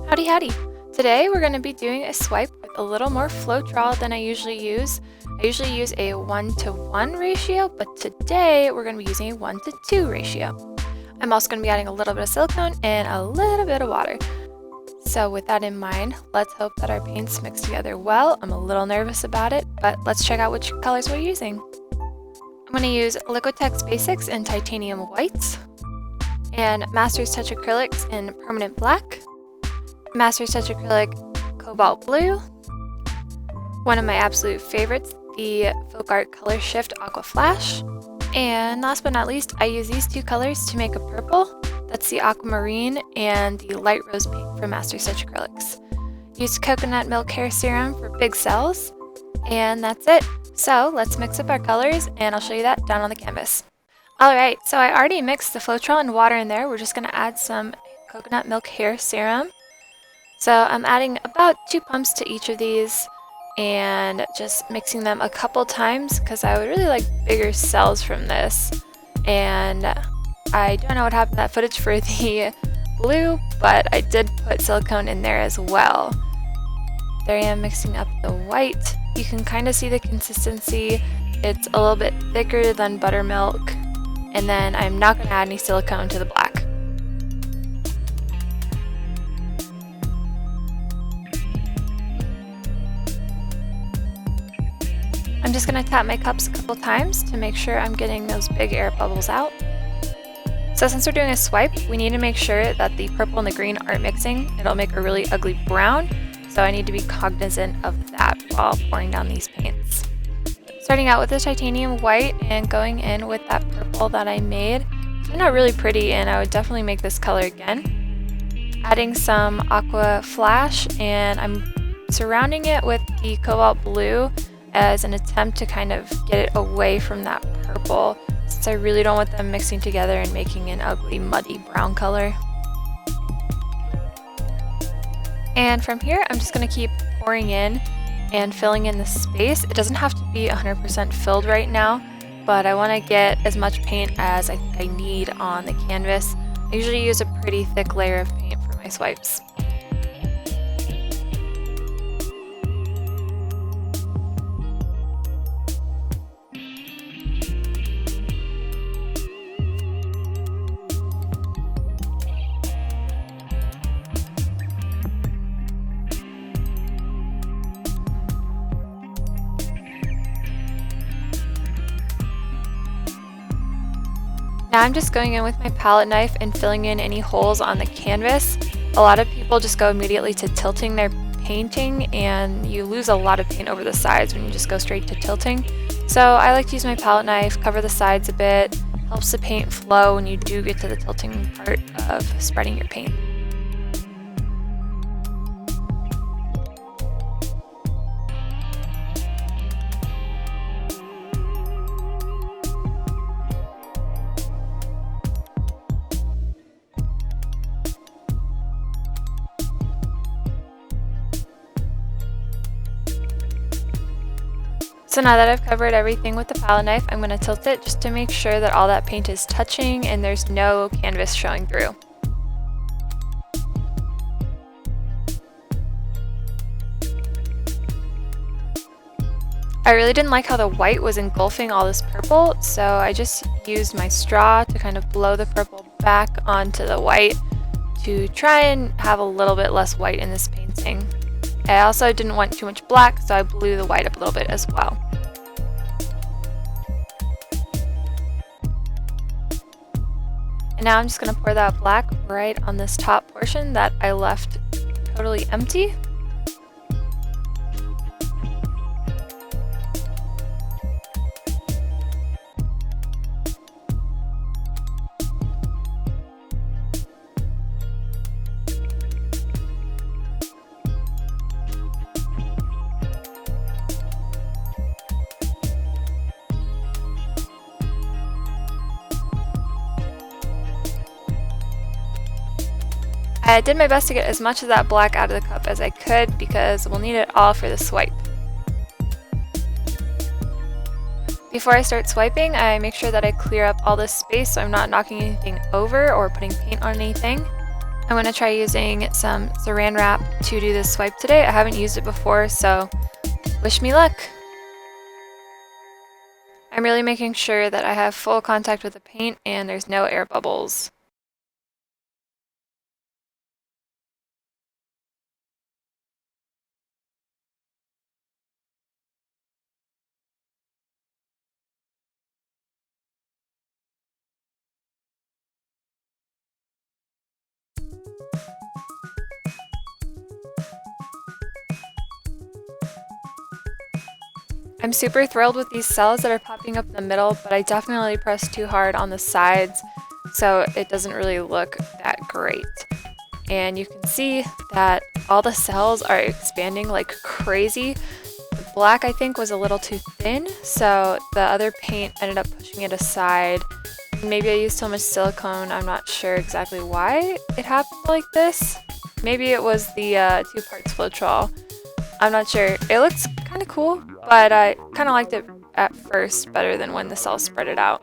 Howdy howdy! Today we're going to be doing a swipe with a little more Flotrol than I usually use. I usually use a 1:1 ratio, but today we're going to be using a 1:2 ratio. I'm also going to be adding a little bit of silicone and a little bit of water. So with that in mind, let's hope that our paints mix together well. I'm a little nervous about it, but let's check out which colors we're using. I'm going to use Liquitex Basics in Titanium Whites, and Master's Touch Acrylics in Permanent Black, Master's Touch Acrylic Cobalt Blue, one of my absolute favorites, the Folkart Color Shift Aqua Flash, and last but not least, I use these two colors to make a purple. That's the Aquamarine and the Light Rose Pink from Master's Touch Acrylics. Used coconut milk hair serum for big cells, and that's it. So let's mix up our colors and I'll show you that down on the canvas. Alright, so I already mixed the Flotrol and water in there. We're just going to add some coconut milk hair serum. So I'm adding about 2 pumps to each of these and just mixing them a couple times because I would really like bigger cells from this. And I don't know what happened to that footage for the blue, but I did put silicone in there as well. There I am mixing up the white. You can kind of see the consistency. It's a little bit thicker than buttermilk. And then I'm not going to add any silicone to the black. I'm just going to tap my cups a couple times to make sure I'm getting those big air bubbles out. So since we're doing a swipe, we need to make sure that the purple and the green aren't mixing. It'll make a really ugly brown, so I need to be cognizant of that while pouring down these paints. Starting out with the titanium white and going in with that purple that I made. It's turned out really pretty and I would definitely make this color again. Adding some Aqua Flash and I'm surrounding it with the Cobalt Blue as an attempt to kind of get it away from that purple, since I really don't want them mixing together and making an ugly muddy brown color. And from here I'm just going to keep pouring in and filling in the space. It doesn't have to be 100% filled right now, but I want to get as much paint as I think I need on the canvas. I usually use a pretty thick layer of paint for my swipes. Now I'm just going in with my palette knife and filling in any holes on the canvas. A lot of people just go immediately to tilting their painting and you lose a lot of paint over the sides when you just go straight to tilting. So I like to use my palette knife, cover the sides a bit, helps the paint flow when you do get to the tilting part of spreading your paint. So now that I've covered everything with the palette knife, I'm going to tilt it just to make sure that all that paint is touching and there's no canvas showing through. I really didn't like how the white was engulfing all this purple, so I just used my straw to kind of blow the purple back onto the white to try and have a little bit less white in this painting. I also didn't want too much black, so I blew the white up a little bit as well. And now I'm just going to pour that black right on this top portion that I left totally empty. I did my best to get as much of that black out of the cup as I could because we'll need it all for the swipe. Before I start swiping, I make sure that I clear up all this space so I'm not knocking anything over or putting paint on anything. I'm going to try using some saran wrap to do this swipe today. I haven't used it before, so wish me luck. I'm really making sure that I have full contact with the paint and there's no air bubbles. I'm super thrilled with these cells that are popping up in the middle, but I definitely pressed too hard on the sides, so it doesn't really look that great. And you can see that all the cells are expanding like crazy. The black, I think, was a little too thin, so the other paint ended up pushing it aside. Maybe I used so much silicone, I'm not sure exactly why it happened like this. Maybe it was the 2 parts Flotrol. I'm not sure. It looks kind of cool, but I kind of liked it at first better than when the cells spread it out.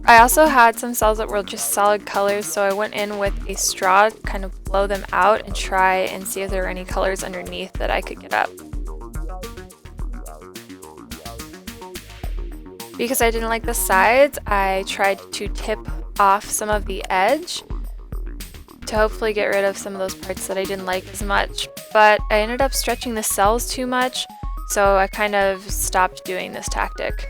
I also had some cells that were just solid colors, so I went in with a straw to kind of blow them out and try and see if there were any colors underneath that I could get up. Because I didn't like the sides, I tried to tip off some of the edge to hopefully get rid of some of those parts that I didn't like as much, but I ended up stretching the cells too much, so I kind of stopped doing this tactic.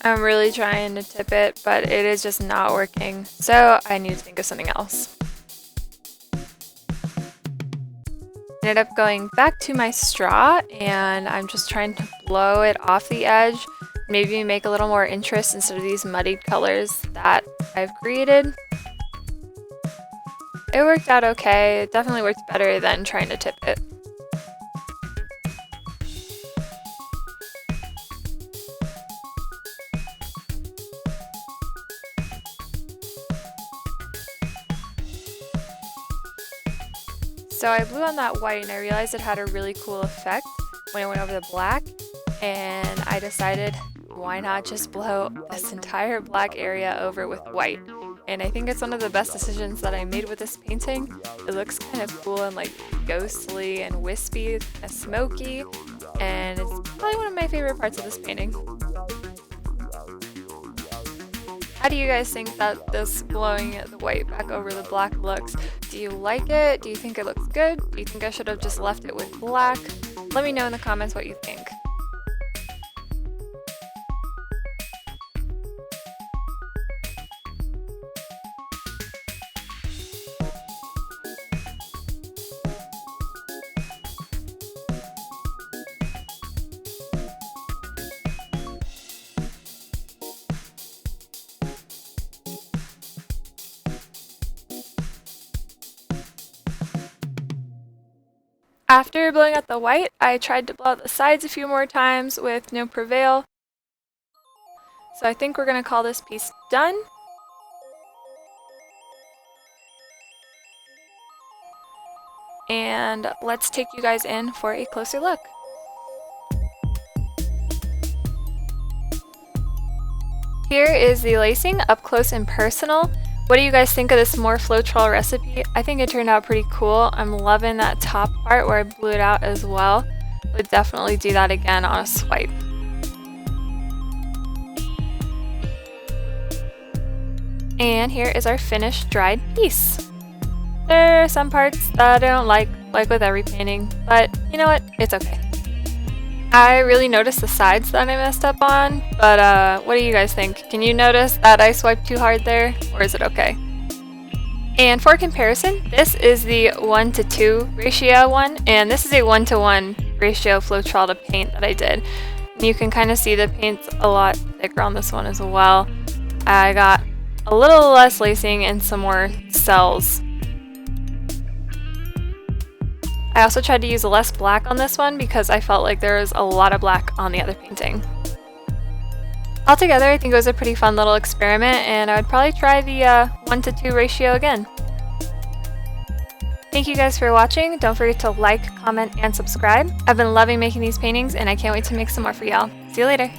I'm really trying to tip it, but it is just not working, so I need to think of something else. Ended up going back to my straw, and I'm just trying to blow it off the edge, maybe make a little more interest instead of these muddied colors that I've created. It worked out okay. It definitely worked better than trying to tip it. So I blew on that white and I realized it had a really cool effect when I went over the black, and I decided why not just blow this entire black area over with white. And I think it's one of the best decisions that I made with this painting. It looks kind of cool and like ghostly and wispy, it's kind of smoky, and it's probably one of my favorite parts of this painting. How do you guys think that this blowing the white back over the black looks? Do you like it? Do you think it looks good? Do you think I should have just left it with black? Let me know in the comments what you think. After blowing out the white, I tried to blow out the sides a few more times with no prevail. So I think we're going to call this piece done. And let's take you guys in for a closer look. Here is the lacing up close and personal. What do you guys think of this more Flotrol recipe? I think it turned out pretty cool. I'm loving that top part where I blew it out as well. Would definitely do that again on a swipe. And here is our finished dried piece. There are some parts that I don't like with every painting, but you know what? It's okay. I really noticed the sides that I messed up on, but what do you guys think? Can you notice that I swiped too hard there, or is it okay? And for comparison, this is the 1:2 ratio one, and this is a 1:1 ratio Flotrol to paint that I did. And you can kind of see the paint's a lot thicker on this one as well. I got a little less lacing and some more cells. I also tried to use less black on this one because I felt like there was a lot of black on the other painting. Altogether, I think it was a pretty fun little experiment, and I would probably try the 1:2 ratio again. Thank you guys for watching. Don't forget to like, comment, and subscribe. I've been loving making these paintings and I can't wait to make some more for y'all. See you later.